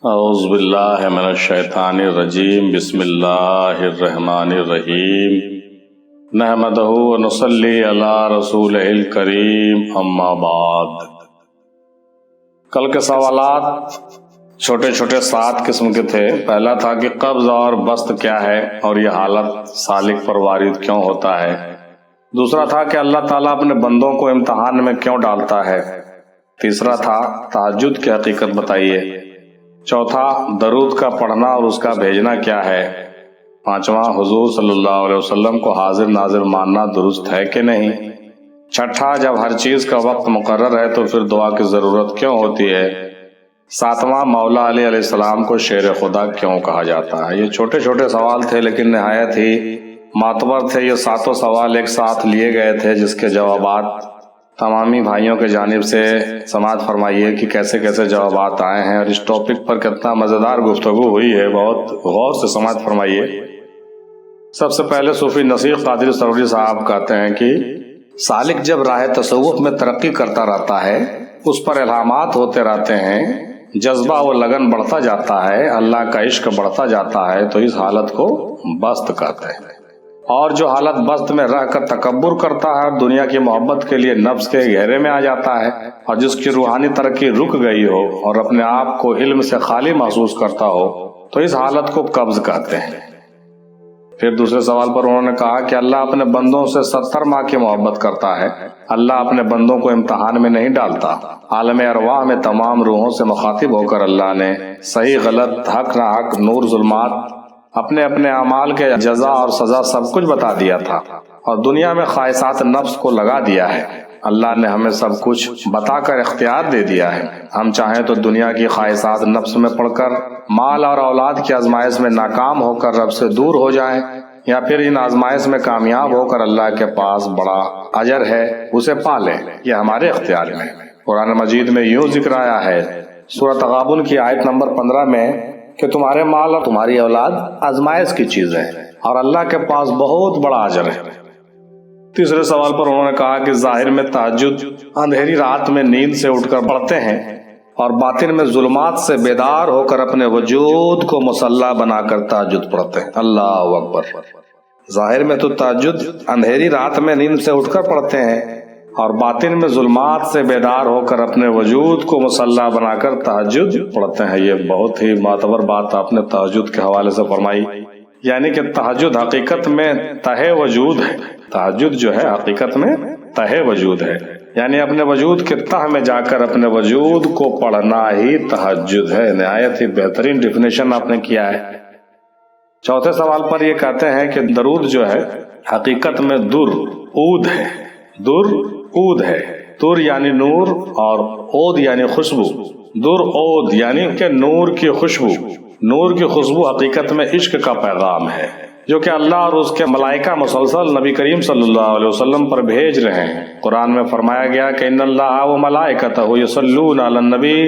اعوذ باللہ من الشیطان الرجیم بسم اللہ الرحمن الرحیم نحمدہ ونصلی علی رسولہ الکریم اما بعد۔ کل کے سوالات چھوٹے چھوٹے 7 قسم کے تھے۔ پہلا تھا کہ قبض اور بسط کیا ہے اور یہ حالت سالک پر وارد کیوں ہوتا ہے۔ دوسرا تھا کہ اللہ تعالیٰ اپنے بندوں کو امتحان میں کیوں ڈالتا ہے۔ تیسرا تھا تہجد کی حقیقت بتائیے۔ چوتھا درود کا پڑھنا اور اس کا بھیجنا کیا ہے۔ پانچواں حضور صلی اللہ علیہ وسلم کو حاضر ناظر ماننا درست ہے کہ نہیں۔ چھٹا جب ہر چیز کا وقت مقرر ہے تو پھر دعا کی ضرورت کیوں ہوتی ہے۔ ساتواں مولا علی علیہ السلام کو شیر خدا کیوں کہا جاتا ہے۔ یہ چھوٹے چھوٹے سوال تھے لیکن نہایت ہی معتبر تھے۔ یہ 7 سوال ایک ساتھ لیے گئے تھے جس کے جوابات تمامی بھائیوں کے جانب سے سماعت فرمائیے کہ کیسے کیسے جوابات آئے ہیں اور اس ٹاپک پر کتنا مزیدار گفتگو ہوئی ہے، بہت غور سے سماعت فرمائیے۔ سب سے پہلے صوفی نصیح قادری سروری صاحب کہتے ہیں کہ سالک جب راہ تصوف میں ترقی کرتا رہتا ہے، اس پر الہامات ہوتے رہتے ہیں، جذبہ و لگن بڑھتا جاتا ہے، اللہ کا عشق بڑھتا جاتا ہے، تو اس حالت کو بسط کہتے ہیں۔ اور جو حالت بسط میں رہ کر تکبر کرتا ہے اور دنیا کی محبت کے لیے نفس کے گھیرے میں آ جاتا ہے اور جس کی روحانی ترقی رک گئی ہو اور اپنے آپ کو علم سے خالی محسوس کرتا ہو، تو اس حالت کو قبض کہتے ہیں۔ پھر دوسرے سوال پر انہوں نے کہا کہ اللہ اپنے بندوں سے 70 ماہ کی محبت کرتا ہے۔ اللہ اپنے بندوں کو امتحان میں نہیں ڈالتا۔ عالم ارواح میں تمام روحوں سے مخاطب ہو کر اللہ نے صحیح غلط، حق نہ حق، نور ظلمات، اپنے اپنے اعمال کے جزا اور سزا سب کچھ بتا دیا تھا اور دنیا میں خواہشات نفس کو لگا دیا ہے۔ اللہ نے ہمیں سب کچھ بتا کر اختیار دے دیا ہے۔ ہم چاہیں تو دنیا کی خواہشات نفس میں پڑھ کر مال اور اولاد کی آزمائش میں ناکام ہو کر رب سے دور ہو جائیں، یا پھر ان آزمائش میں کامیاب ہو کر اللہ کے پاس بڑا اجر ہے اسے پا لیں۔ یہ ہمارے اختیار میں۔ قرآن مجید میں یوں ذکر آیا ہے سورۃ تغابن کی آیت نمبر 15 میں کہ تمہارے مال اور تمہاری اولاد آزمائش کی چیز ہے اور اللہ کے پاس بہت بڑا اجر ہے۔ تیسرے سوال پر انہوں نے کہا کہ ظاہر میں تہجد اندھیری رات میں نیند سے اٹھ کر پڑھتے ہیں اور باطن میں ظلمات سے بیدار ہو کر اپنے وجود کو مسلح بنا کر تہجد پڑھتے ہیں۔ اللہ اکبر۔ ظاہر میں تو تہجد اندھیری رات میں نیند سے اٹھ کر پڑھتے ہیں اور باطن میں ظلمات سے بیدار ہو کر اپنے وجود کو مسلح بنا کر تہجد پڑھتے ہیں۔ یہ بہت ہی معتبر بات آپ نے تہجد کے حوالے سے فرمائی، یعنی کہ تہجد حقیقت میں تہہ وجود ہے۔ تہجد جو ہے حقیقت میں تہہ وجود ہے، یعنی اپنے وجود کے تہ میں جا کر اپنے وجود کو پڑھنا ہی تہجد ہے۔ نہایت ہی بہترین ڈیفینیشن آپ نے کیا ہے۔ چوتھے سوال پر یہ کہتے ہیں کہ درود جو ہے حقیقت میں در عود ہے۔ در عود ہے۔ در یعنی نور اور عود یعنی خوشبو۔ در عود یعنی کہ نور کی خوشبو۔ نور کی خوشبو حقیقت میں عشق کا پیغام ہے جو کہ اللہ اور اس کے ملائکہ مسلسل نبی کریم صلی اللہ علیہ وسلم پر بھیج رہے ہیں۔ قرآن میں فرمایا گیا کہ ان اللہ وملائکتہ یصلون علی النبی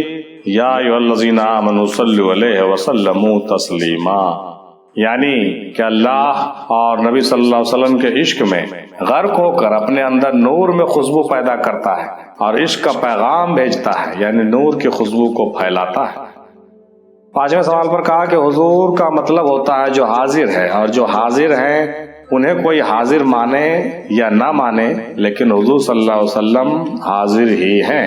یا ایھا الذین آمنوا صلوا علیہ وسلموا تسلیما، یعنی کہ اللہ اور نبی صلی اللہ علیہ وسلم کے عشق میں غرق ہو کر اپنے اندر نور میں خوشبو پیدا کرتا ہے اور عشق کا پیغام بھیجتا ہے، یعنی نور کی خوشبو کو پھیلاتا ہے۔ پانچویں سوال پر کہا کہ حضور کا مطلب ہوتا ہے جو حاضر ہے، اور جو حاضر ہیں انہیں کوئی حاضر مانے یا نہ مانے، لیکن حضور صلی اللہ علیہ وسلم حاضر ہی ہیں۔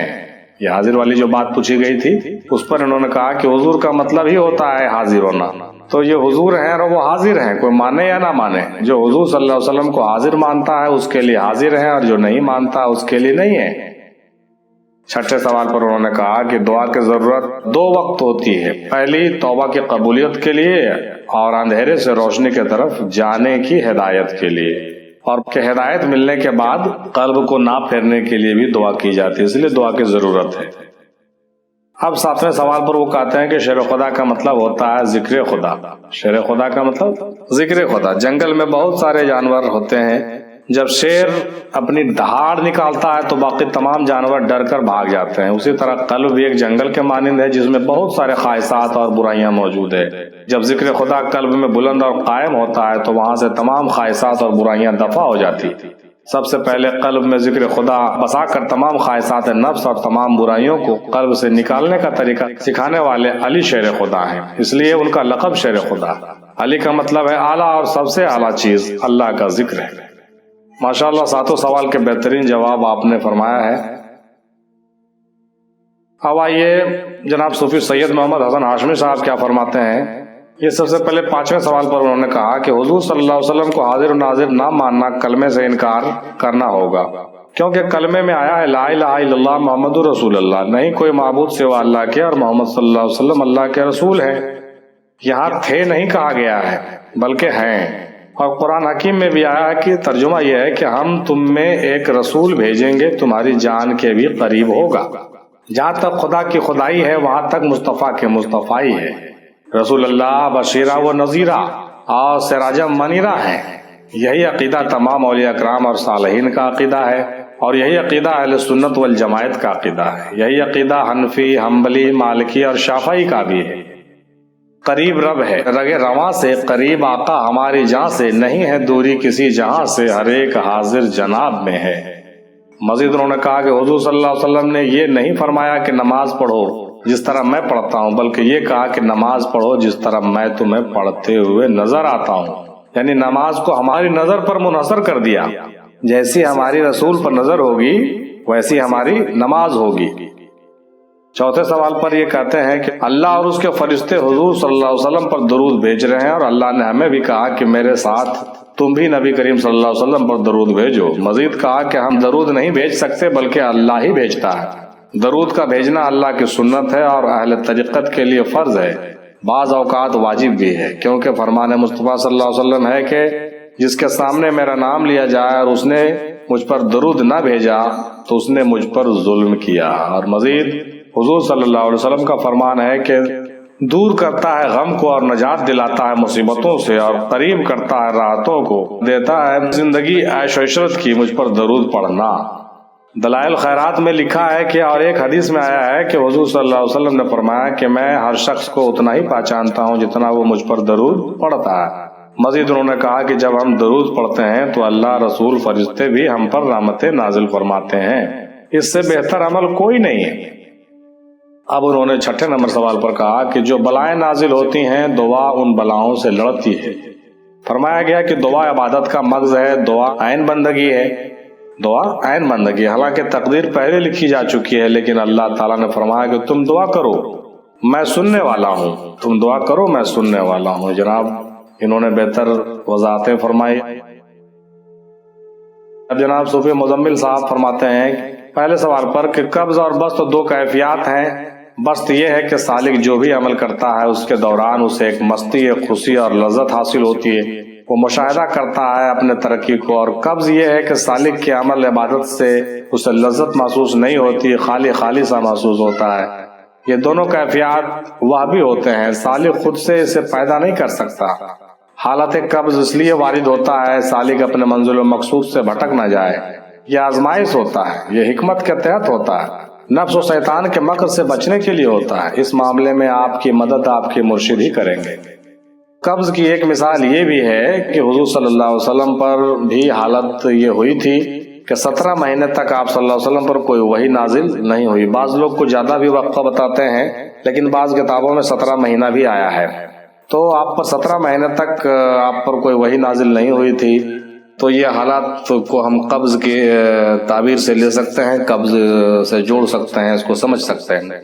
یہ حاضر والی جو بات پوچھی گئی تھی اس پر انہوں نے کہا کہ حضور کا مطلب ہی ہوتا ہے حاضر ہونا، تو یہ حضور ہیں اور وہ حاضر ہیں، کوئی مانے یا نہ مانے۔ جو حضور صلی اللہ علیہ وسلم کو حاضر مانتا ہے اس کے لیے حاضر ہے اور جو نہیں مانتا اس کے لیے نہیں ہے۔ چھٹے سوال پر انہوں نے کہا کہ دعا کی ضرورت 2 وقت ہوتی ہے، پہلی توبہ کی قبولیت کے لیے اور اندھیرے سے روشنی کی طرف جانے کی ہدایت کے لیے، اور کہ ہدایت ملنے کے بعد قلب کو نہ پھیرنے کے لیے بھی دعا کی جاتی ہے، اس لیے دعا کی ضرورت ہے۔ اب 7ویں سوال پر وہ کہتے ہیں کہ شیر خدا کا مطلب ہوتا ہے ذکر خدا۔ شیر خدا کا مطلب ذکر خدا۔ جنگل میں بہت سارے جانور ہوتے ہیں، جب شیر اپنی دہاڑ نکالتا ہے تو باقی تمام جانور ڈر کر بھاگ جاتے ہیں۔ اسی طرح قلب بھی ایک جنگل کے مانند ہے جس میں بہت سارے خواہشات اور برائیاں موجود ہے۔ جب ذکر خدا قلب میں بلند اور قائم ہوتا ہے تو وہاں سے تمام خواہشات اور برائیاں دفع ہو جاتی سب سے پہلے قلب میں ذکر خدا بسا کر تمام خواہشات نفس اور تمام برائیوں کو قلب سے نکالنے کا طریقہ سکھانے والے علی شیر خدا ہیں، اس لیے ان کا لقب شیر خدا۔ علی کا مطلب ہے اعلیٰ اور سب سے اعلیٰ چیز اللہ کا ذکر ہے۔ ماشاءاللہ، ساتوں سوال کے بہترین جواب آپ نے فرمایا ہے۔ اب آئیے جناب صوفی سید محمد حسن ہاشمی صاحب کیا فرماتے ہیں۔ یہ سب سے پہلے 5ویں سوال پر انہوں نے کہا کہ حضور صلی اللہ علیہ وسلم کو حاضر و ناظر نہ ماننا کلمے سے انکار کرنا ہوگا، کیونکہ کلمے میں آیا ہے لا الہ الا اللہ محمد رسول اللہ، نہیں کوئی معبود سوا اللہ کے اور محمد صلی اللہ علیہ وسلم اللہ کے رسول ہیں۔ یہاں تھے نہیں کہا گیا ہے بلکہ ہیں، اور قرآن حکیم میں بھی آیا ہے کہ ترجمہ یہ ہے کہ ہم تم میں ایک رسول بھیجیں گے تمہاری جان کے بھی قریب ہوگا۔ جہاں تک خدا کی خدائی ہے وہاں تک مصطفیٰ کے مصطفائی ہے۔ رسول اللہ بشیرہ و نذیرہ اور سراجہ منیرہ ہے۔ یہی عقیدہ تمام اولیاء کرام اور صالحین کا عقیدہ ہے، اور یہی عقیدہ اہل سنت والجماعت کا عقیدہ ہے۔ یہی عقیدہ حنفی، حنبلی، مالکی اور شافعی کا بھی ہے۔ قریب رب ہے، رگ رواں سے قریب آقا ہماری جاں سے، نہیں ہے دوری کسی جہاں سے، ہر ایک حاضر جناب میں ہے۔ مزید انہوں نے کہا کہ حضور صلی اللہ علیہ وسلم نے یہ نہیں فرمایا کہ نماز پڑھو جس طرح میں پڑھتا ہوں، بلکہ یہ کہا کہ نماز پڑھو جس طرح میں تمہیں پڑھتے ہوئے نظر آتا ہوں۔ یعنی نماز کو ہماری نظر پر منحصر کر دیا، جیسی ہماری رسول پر نظر ہوگی ویسی ہماری نماز ہوگی۔ چوتھے سوال پر یہ کہتے ہیں کہ اللہ اور اس کے فرشتے حضور صلی اللہ علیہ وسلم پر درود بھیج رہے ہیں، اور اللہ نے ہمیں بھی کہا کہ میرے ساتھ تم بھی نبی کریم صلی اللہ علیہ وسلم پر درود بھیجو۔ مزید کہا کہ ہم درود نہیں بھیج سکتے بلکہ اللہ ہی بھیجتا ہے۔ درود کا بھیجنا اللہ کی سنت ہے اور اہل طریقت کے لیے فرض ہے، بعض اوقات واجب بھی ہے، کیونکہ فرمان مصطفیٰ صلی اللہ علیہ وسلم ہے کہ جس کے سامنے میرا نام لیا جائے اور اس نے مجھ پر درود نہ بھیجا تو اس نے مجھ پر ظلم کیا۔ اور مزید حضور صلی اللہ علیہ وسلم کا فرمان ہے کہ دور کرتا ہے غم کو اور نجات دلاتا ہے مصیبتوں سے، اور قریب کرتا ہے راحتوں کو، دیتا ہے زندگی عیش و عشرت کی مجھ پر درود پڑھنا۔ دلائل خیرات میں لکھا ہے کہ اور ایک حدیث میں آیا ہے کہ حضور صلی اللہ علیہ وسلم نے فرمایا کہ میں ہر شخص کو اتنا ہی پہچانتا ہوں جتنا وہ مجھ پر درود پڑھتا ہے۔ مزید انہوں نے کہا کہ جب ہم درود پڑھتے ہیں تو اللہ، رسول، فرشتے بھی ہم پر رحمتیں نازل فرماتے ہیں، اس سے بہتر عمل کوئی نہیں ہے۔ اب انہوں نے 6 نمبر سوال پر کہا کہ جو بلائیں نازل ہوتی ہیں دعا ان بلاؤں سے لڑتی ہے۔ فرمایا گیا کہ دعا عبادت کا مغز ہے، دعا عین بندگی ہے، دعا عین بندگی، حالانکہ تقدیر پہلے لکھی جا چکی ہے، لیکن اللہ تعالیٰ نے فرمایا کہ تم دعا کرو میں سننے والا ہوں، تم دعا کرو میں سننے والا ہوں۔ جناب انہوں نے بہتر وضاحتیں فرمائی۔ اب جناب صوفی مزمل صاحب فرماتے ہیں پہلے سوال پر کہ قبض اور بسط 2 کیفیات ہیں۔ بسط یہ ہے کہ سالک جو بھی عمل کرتا ہے اس کے دوران اسے ایک مستی، ایک خوشی اور لذت حاصل ہوتی ہے، وہ مشاہدہ کرتا ہے اپنے ترقی کو، اور قبض یہ ہے کہ سالک کے عمل عبادت سے اسے لذت محسوس نہیں ہوتی، خالی سا محسوس ہوتا ہے۔ یہ دونوں کیفیات وہ بھی ہوتے ہیں، سالک خود سے اسے پیدا نہیں کر سکتا۔ حالت قبض اس لیے وارد ہوتا ہے سالک اپنے منزل و مقصود سے بھٹک نہ جائے، یہ آزمائش ہوتا ہے، یہ حکمت کے تحت ہوتا ہے، نفس و شیطان کے مکر سے بچنے کے لیے ہوتا ہے۔ اس معاملے میں آپ کی مدد آپ کے مرشد ہی کریں گے۔ قبض کی ایک مثال یہ بھی ہے کہ حضور صلی اللہ علیہ وسلم پر بھی حالت یہ ہوئی تھی کہ 17 مہینے تک آپ صلی اللہ علیہ وسلم پر کوئی وحی نازل نہیں ہوئی۔ بعض لوگ کو زیادہ بھی وقفہ بتاتے ہیں، لیکن بعض کتابوں میں 17 مہینہ بھی آیا ہے۔ تو آپ پر 17 مہینے تک آپ پر کوئی وحی نازل نہیں ہوئی تھی، تو یہ حالات کو ہم قبض کی تعبیر سے لے سکتے ہیں، قبض سے جوڑ سکتے ہیں، اس کو سمجھ سکتے ہیں۔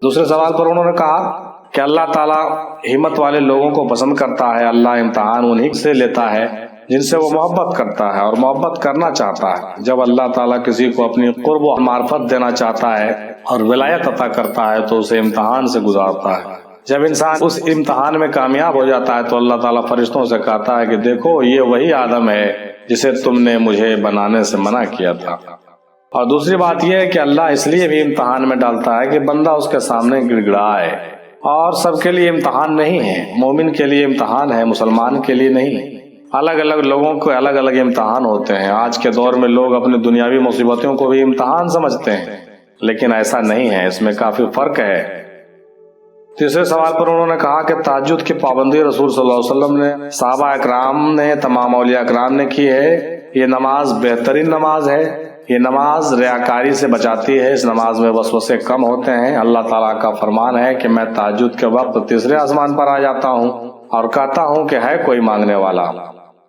دوسرے سوال پر انہوں نے کہا کہ اللہ تعالیٰ ہمت والے لوگوں کو پسند کرتا ہے، اللہ امتحان انہی سے لیتا ہے جن سے وہ محبت کرتا ہے اور محبت کرنا چاہتا ہے۔ جب اللہ تعالیٰ کسی کو اپنی قرب و معرفت دینا چاہتا ہے اور ولایت عطا کرتا ہے تو اسے امتحان سے گزارتا ہے۔ جب انسان اس امتحان میں کامیاب ہو جاتا ہے تو اللہ تعالیٰ فرشتوں سے کہتا ہے کہ دیکھو یہ وہی آدم ہے جسے تم نے مجھے بنانے سے منع کیا تھا۔ اور دوسری بات یہ ہے کہ اللہ اس لیے بھی امتحان میں ڈالتا ہے کہ بندہ اس کے سامنے گڑ گڑائے، اور سب کے لیے امتحان نہیں ہے، مومن کے لیے امتحان ہے، مسلمان کے لیے نہیں۔ الگ الگ لوگوں کو الگ الگ امتحان ہوتے ہیں۔ آج کے دور میں لوگ اپنی دنیاوی مصیبتوں کو بھی امتحان سمجھتے ہیں، لیکن ایسا نہیں ہے، اس میں کافی فرق ہے۔ تیسرے سوال پر انہوں نے کہا کہ تہجد کی پابندی رسول صلی اللہ علیہ وسلم نے، صحابہ اکرام نے، تمام اولیاء اکرام نے کی ہے، یہ نماز بہترین نماز ہے، یہ نماز ریاکاری سے بچاتی ہے، اس نماز میں وسوسے کم ہوتے ہیں۔ اللہ تعالیٰ کا فرمان ہے کہ میں تہجد کے وقت تیسرے آسمان پر آ جاتا ہوں اور کہتا ہوں کہ ہے کوئی مانگنے والا۔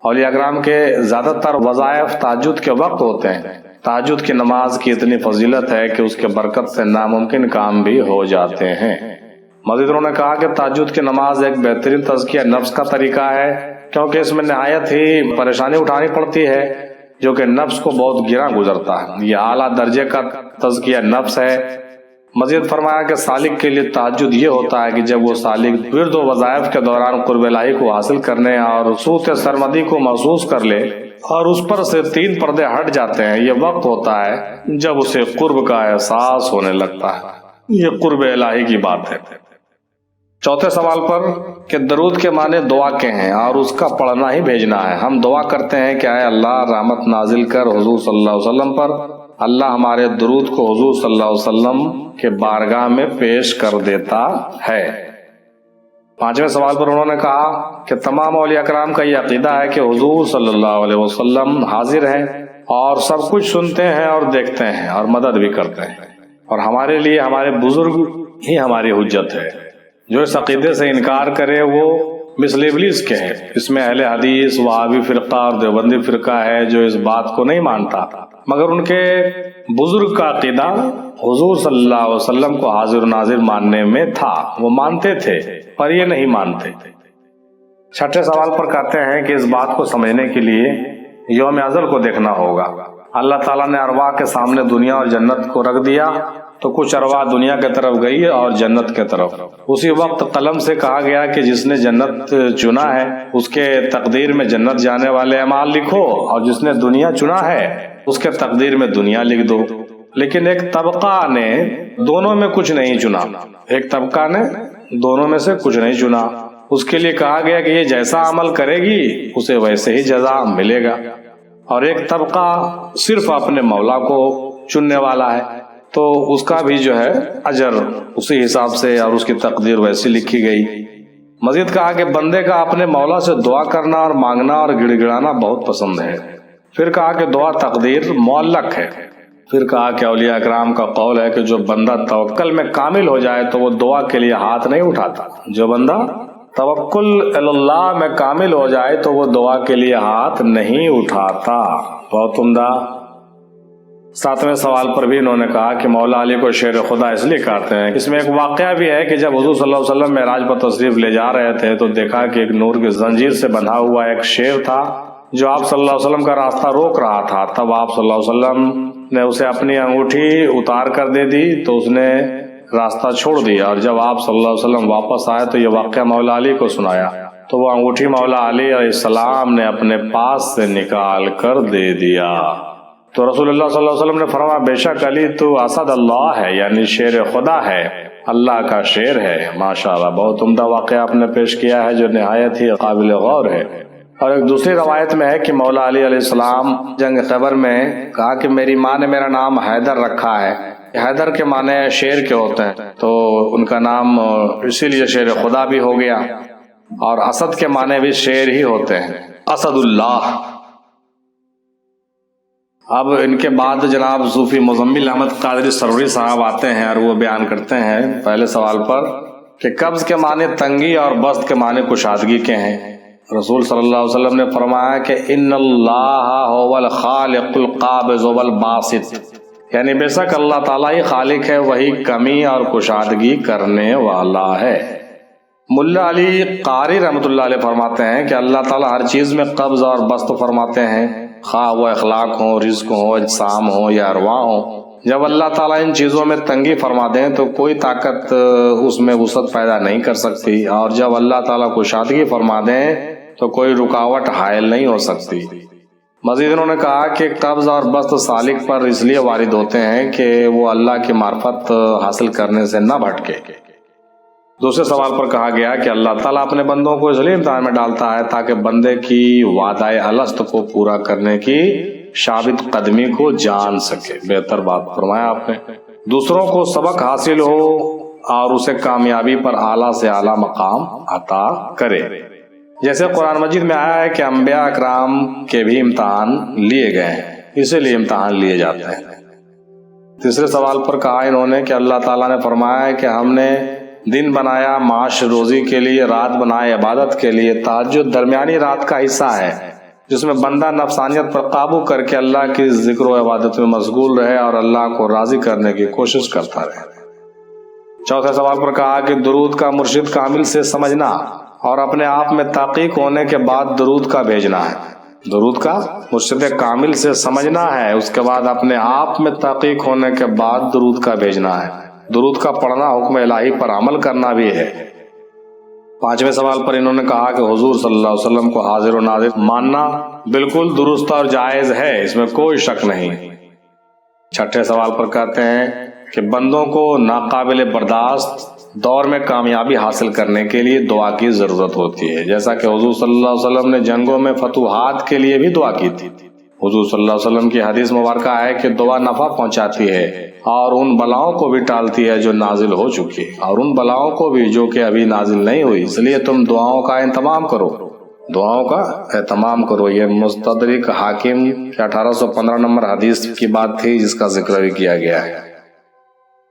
اولیاء کرام کے زیادہ تر وظائف تہجد کے وقت ہوتے ہیں۔ تہجد کی نماز کی اتنی فضیلت ہے کہ اس کے برکت سے ناممکن کام بھی ہو جاتے ہیں۔ مزید انہوں نے کہا کہ تہجد کی نماز ایک بہترین تزکیہ نفس کا طریقہ ہے، کیونکہ اس میں نہایت ہی پریشانی اٹھانی پڑتی ہے جو کہ نفس کو بہت گراں گزرتا ہے۔ یہ اعلیٰ درجے کا تزکیہ نفس ہے۔ مزید فرمایا کہ سالک کے لیے تہجد یہ ہوتا ہے کہ جب وہ سالک ورد و وظائف کے دوران قرب الہی کو حاصل کرنے اور سوت سرمدی کو محسوس کر لے اور اس پر سے 3 پردے ہٹ جاتے ہیں، یہ وقت ہوتا ہے جب اسے قرب کا احساس ہونے لگتا ہے۔ یہ قرب الہی کی بات ہے۔ چوتھے سوال پر کہ درود کے معنی دعا کے ہیں اور اس کا پڑھنا ہی بھیجنا ہے۔ ہم دعا کرتے ہیں کہ اے اللہ رحمت نازل کر حضور صلی اللہ علیہ وسلم پر۔ اللہ ہمارے درود کو حضور صلی اللہ علیہ وسلم کے بارگاہ میں پیش کر دیتا ہے۔ 5ویں سوال پر انہوں نے کہا کہ تمام اولیاء کرام کا یہ عقیدہ ہے کہ حضور صلی اللہ علیہ وسلم حاضر ہیں اور سب کچھ سنتے ہیں اور دیکھتے ہیں اور مدد بھی کرتے ہیں، اور ہمارے لیے ہمارے بزرگ ہی ہماری حجت ہے۔ جو اس عقیدے سے انکار کرے وہ مثل ابلیس کے ہے۔ اس میں اہل حدیث، وہابی فرقہ اور دیوبندی فرقہ ہے جو اس بات کو نہیں مانتا، مگر ان کے بزرگ کا عقیدہ حضور صلی اللہ علیہ وسلم کو حاضر و ناظر ماننے میں تھا۔ وہ مانتے تھے پر یہ نہیں مانتے۔ 6ٹھے سوال پر کہتے ہیں کہ اس بات کو سمجھنے کے لیے یوم ازل کو دیکھنا ہوگا۔ اللہ تعالیٰ نے ارواح کے سامنے دنیا اور جنت کو رکھ دیا تو کچھ ارواح دنیا کی طرف گئی اور جنت کی طرف۔ اسی وقت قلم سے کہا گیا کہ جس نے جنت چنا ہے اس کے تقدیر میں جنت جانے والے اعمال لکھو، اور جس نے دنیا چنا ہے اس کے تقدیر میں دنیا لکھ دو۔ لیکن ایک طبقہ نے دونوں میں کچھ نہیں چنا، ایک طبقہ نے دونوں میں سے کچھ نہیں چنا۔ اس کے لیے کہا گیا کہ یہ جیسا عمل کرے گی اسے ویسے ہی جزا ملے گا، اور ایک طبقہ صرف اپنے مولا کو چننے والا ہے تو اس کا بھی جو ہے اجر اسی حساب سے اور اس کی تقدیر ویسی لکھی گئی۔ مزید کہا کہ بندے کا اپنے مولا سے دعا کرنا اور مانگنا اور گڑ گڑانا بہت پسند ہے۔ پھر کہا کہ دعا تقدیر معلق ہے۔ پھر کہا کہ اولیاء اکرام کا قول ہے کہ جو بندہ توکل میں کامل ہو جائے تو وہ دعا کے لیے ہاتھ نہیں اٹھاتا۔ جو بندہ توکل اللہ میں کامل ہو جائے تو وہ دعا کے لیے ہاتھ نہیں اٹھاتا۔ بہت عمدہ۔ 7ویں سوال پر بھی انہوں نے کہا کہ مولا علی کو شیر خدا اس لیے کہتے ہیں۔ اس میں ایک واقعہ بھی ہے کہ جب حضور صلی اللہ علیہ وسلم معراج پر تشریف لے جا رہے تھے تو دیکھا کہ ایک نور کی زنجیر سے بندھا ہوا ایک شیر تھا جو آپ صلی اللہ علیہ وسلم کا راستہ روک رہا تھا۔ تب آپ صلی اللہ علیہ وسلم نے اسے اپنی انگوٹھی اتار کر دے دی تو اس نے راستہ چھوڑ دیا، اور جب آپ صلی اللہ علیہ وسلم واپس آئے تو یہ واقعہ مولا علی کو سنایا تو وہ انگوٹھی مولا علی علیہ السلام نے اپنے پاس سے نکال کر دے دیا۔ تو رسول اللہ صلی اللہ علیہ وسلم نے فرمایا بے شک علی تو اسد اللہ ہے، یعنی شیر خدا ہے، اللہ کا شیر ہے۔ ماشاءاللہ، بہت عمدہ واقعہ آپ نے پیش کیا ہے جو نہایت ہی قابل غور ہے۔ اور ایک دوسری روایت میں ہے کہ مولا علی علیہ السلام جنگ خیبر میں کہا کہ میری ماں نے میرا نام حیدر رکھا ہے۔ حیدر کے معنی شیر کے ہوتے ہیں تو ان کا نام اسی لیے شیر خدا بھی ہو گیا، اور اسد کے معنی بھی شیر ہی ہوتے ہیں، اسد اللہ۔ اب ان کے بعد جناب صوفی مزمل احمد قادری سروری صاحب آتے ہیں اور وہ بیان کرتے ہیں پہلے سوال پر کہ قبض کے معنی تنگی اور بسط کے معنی کشادگی کے ہیں۔ رسول صلی اللہ علیہ وسلم نے فرمایا کہ ان اللہ هو الخالق القابض والباسط، یعنی بے شک اللہ تعالیٰ ہی خالق ہے، وہی کمی اور کشادگی کرنے والا ہے۔ ملا علی قاری رحمۃ اللہ علیہ فرماتے ہیں کہ اللہ تعالیٰ ہر چیز میں قبض اور بسط فرماتے ہیں، خواہ وہ اخلاق ہوں، رزق ہوں، اجسام ہوں یا ارواح ہوں۔ جب اللہ تعالیٰ ان چیزوں میں تنگی فرما دیں تو کوئی طاقت اس میں وسعت پیدا نہیں کر سکتی، اور جب اللہ تعالیٰ کشادگی فرما دیں تو کوئی رکاوٹ حائل نہیں ہو سکتی۔ مزید انہوں نے کہا کہ قبض اور بسط سالک پر اس لیے وارد ہوتے ہیں کہ وہ اللہ کی معرفت حاصل کرنے سے نہ بھٹکے۔ دوسرے سوال پر کہا گیا کہ اللہ تعالیٰ اپنے بندوں کو اس لیے امتحان میں ڈالتا ہے تاکہ بندے کی وعدہ الست کو پورا کرنے کی ثابت قدمی کو جان سکے۔ بہتر بات فرمایا آپ نے۔ دوسروں کو سبق حاصل ہو اور اسے کامیابی پر اعلیٰ سے اعلیٰ مقام عطا کرے۔ جیسے قرآن مجید میں آیا ہے کہ انبیاء اکرام کے بھی امتحان لیے گئے ہیں، اسی لیے امتحان لیے جاتے ہیں۔ تیسرے سوال پر کہا انہوں نے کہ اللہ تعالیٰ نے فرمایا ہے کہ ہم نے دن بنایا معاش روزی کے لیے، رات بنائے عبادت کے لیے۔ تہجد درمیانی رات کا حصہ ہے جس میں بندہ نفسانیت پر قابو کر کے اللہ کی ذکر و عبادت میں مشغول رہے اور اللہ کو راضی کرنے کی کوشش کرتا رہے۔ چوتھے سوال پر کہا کہ درود کا مرشد کامل سے سمجھنا اور اپنے آپ میں تحقیق ہونے کے بعد درود کا بھیجنا ہے۔ درود کا مرشد کامل سے سمجھنا ہے، اس کے بعد اپنے آپ میں تحقیق ہونے کے بعد درود کا بھیجنا ہے۔ درود کا پڑھنا حکم الہی پر عمل کرنا بھی ہے۔ پانچویں سوال پر انہوں نے کہا کہ حضور صلی اللہ علیہ وسلم کو حاضر و ناظر ماننا بالکل درست اور جائز ہے، اس میں کوئی شک نہیں۔ چھٹے سوال پر کہتے ہیں کہ بندوں کو ناقابل برداشت دور میں کامیابی حاصل کرنے کے لیے دعا کی ضرورت ہوتی ہے، جیسا کہ حضور صلی اللہ علیہ وسلم نے جنگوں میں فتوحات کے لیے بھی دعا کی تھی۔ حضور صلی اللہ علیہ وسلم کی حدیث مبارکہ ہے کہ دعا نفع پہنچاتی ہے اور ان بلاؤں کو بھی ٹالتی ہے جو نازل ہو چکی، اور ان بلاؤں کو بھی جو کہ ابھی نازل نہیں ہوئی، اس لیے تم دعاؤں کا اہتمام کرو، دعاؤں کا اہتمام کرو۔ یہ مستدرک حاکم کی 1815 نمبر حدیث کی بات تھی جس کا ذکر بھی کیا گیا ہے۔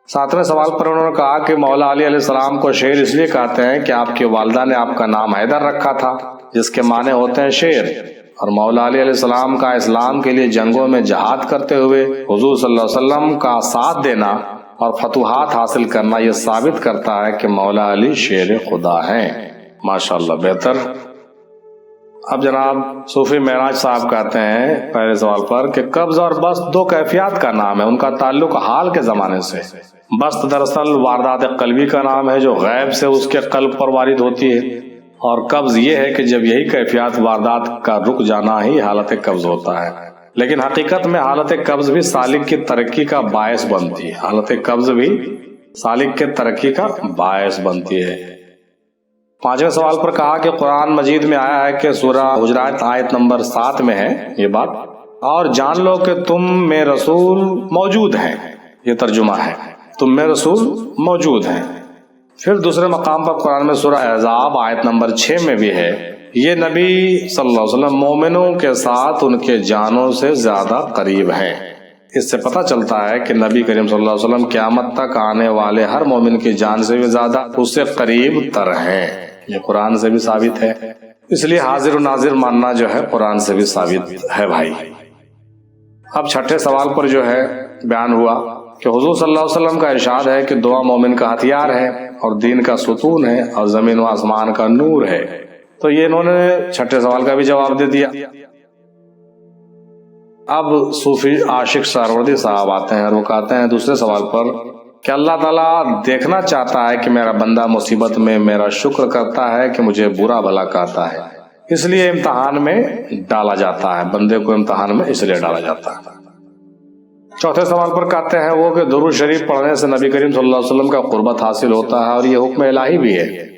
ساتویں سوال پر انہوں نے کہا کہ مولا علی علیہ السلام کو شیر اس لیے کہتے ہیں کہ آپ کی والدہ نے آپ کا نام حیدر رکھا تھا، جس کے معنی ہوتے ہیں شیر، اور مولا علی علیہ السلام کا اسلام کے لیے جنگوں میں جہاد کرتے ہوئے حضور صلی اللہ علیہ وسلم کا ساتھ دینا اور فتوحات حاصل کرنا یہ ثابت کرتا ہے کہ مولا علی شیر خدا ہیں۔ ماشاءاللہ، بہتر۔ اب جناب صوفی معراج صاحب کہتے ہیں پہلے سوال پر کہ قبض اور بسط دو کیفیات کا نام ہے، ان کا تعلق حال کے زمانے سے۔ بسط دراصل واردات قلبی کا نام ہے جو غیب سے اس کے قلب پر وارد ہوتی ہے، اور قبض یہ ہے کہ جب یہی کیفیات واردات کا رک جانا ہی حالت قبض ہوتا ہے، لیکن حقیقت میں حالت قبض بھی سالک کی ترقی کا باعث بنتی ہے، حالت قبض بھی سالک کے ترقی کا باعث بنتی ہے۔ پانچویں سوال پر کہا کہ قرآن مجید میں آیا ہے کہ سورہ حجرات آیت نمبر 7 میں ہے یہ بات، اور جان لو کہ تم میں رسول موجود ہیں، یہ ترجمہ ہے، تم میں رسول موجود ہیں۔ پھر دوسرے مقام پر قرآن میں سورہ احزاب آیت نمبر 6 میں بھی ہے، یہ نبی صلی اللہ علیہ وسلم مومنوں کے ساتھ ان کے جانوں سے زیادہ قریب ہیں۔ اس سے پتہ چلتا ہے کہ نبی کریم صلی اللہ علیہ وسلم قیامت تک آنے والے ہر مومن کی جان سے بھی زیادہ اس سے قریب تر ہیں، یہ قرآن سے بھی ثابت ہے، اس لیے حاضر و ناظر ماننا جو ہے قرآن سے بھی ثابت ہے بھائی۔ اب چھٹے سوال پر جو ہے بیان ہوا کہ حضور صلی اللہ علیہ وسلم کا ارشاد ہے کہ دعا مومن کا ہتھیار ہے اور دین کا ستون ہے اور زمین و آسمان کا نور ہے، تو یہ انہوں نے چھٹے سوال کا بھی جواب دے دیا۔ اب صوفی عاشق سہروردی صاحب آتے ہیں اور وہ کہتے ہیں دوسرے سوال پر کہ اللہ تعالیٰ دیکھنا چاہتا ہے کہ میرا بندہ مصیبت میں میرا شکر کرتا ہے کہ مجھے برا بھلا کہتا ہے، اس لیے امتحان میں ڈالا جاتا ہے، بندے کو امتحان میں اس لیے ڈالا جاتا ہے۔ چوتھے سوال پر کہتے ہیں وہ کہ درود شریف پڑھنے سے نبی کریم صلی اللہ علیہ وسلم کا قربت حاصل ہوتا ہے اور یہ حکم الہی بھی ہے۔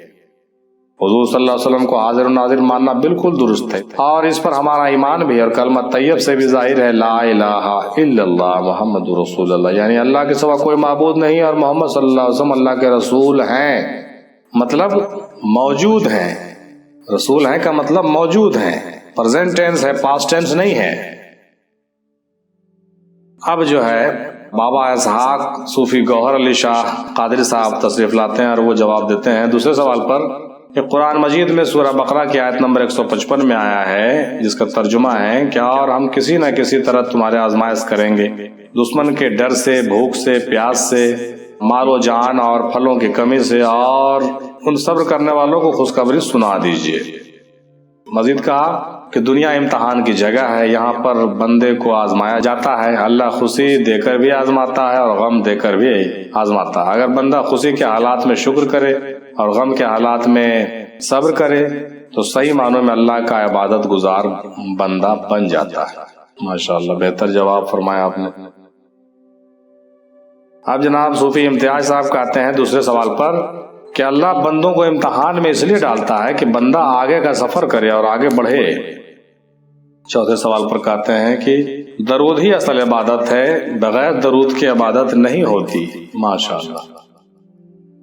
حضور صلی اللہ علیہ وسلم کو حاضر و ناظر ماننا بالکل درست ہے اور اس پر ہمارا ایمان بھی، اور کلمہ طیب سے بھی ظاہر ہے لا الہ الا اللہ محمد رسول اللہ، یعنی اللہ کے سوا کوئی معبود نہیں اور محمد صلی اللہ علیہ وسلم اللہ کے رسول ہیں، مطلب موجود ہیں۔ رسول ہیں کا مطلب موجود ہیں، پریزنٹ ٹینس ہے، پاسٹ ٹینس نہیں ہے۔ اب جو ہے بابا اسحاق صوفی گوہر علی شاہ قادری صاحب تشریف لاتے ہیں اور وہ جواب دیتے ہیں دوسرے سوال پر کہ قرآن مجید میں سورہ بقرہ کی آیت نمبر 155 میں آیا ہے جس کا ترجمہ ہے کیا اور ہم کسی نہ کسی طرح تمہارے آزمائش کریں گے، دشمن کے ڈر سے، بھوک سے، پیاس سے، مال و جان اور پھلوں کی کمی سے، اور ان صبر کرنے والوں کو خوشخبری سنا دیجیے۔ مزید کہا کہ دنیا امتحان کی جگہ ہے، یہاں پر بندے کو آزمایا جاتا ہے، اللہ خوشی دے کر بھی آزماتا ہے اور غم دے کر بھی آزماتا ہے۔ اگر بندہ خوشی کے حالات میں شکر کرے اور غم کے حالات میں صبر کرے تو صحیح معنوں میں اللہ کا عبادت گزار بندہ بن جاتا ہے۔ ماشاءاللہ، بہتر جواب فرمایا آپ نے۔ اب جناب صوفی امتیاز صاحب کہتے ہیں دوسرے سوال پر کہ اللہ بندوں کو امتحان میں اس لیے ڈالتا ہے کہ بندہ آگے کا سفر کرے اور آگے بڑھے۔ چوتھے سوال پر کہتے ہیں کہ درود ہی اصل عبادت ہے، بغیر درود کی عبادت نہیں ہوتی۔ ماشاءاللہ۔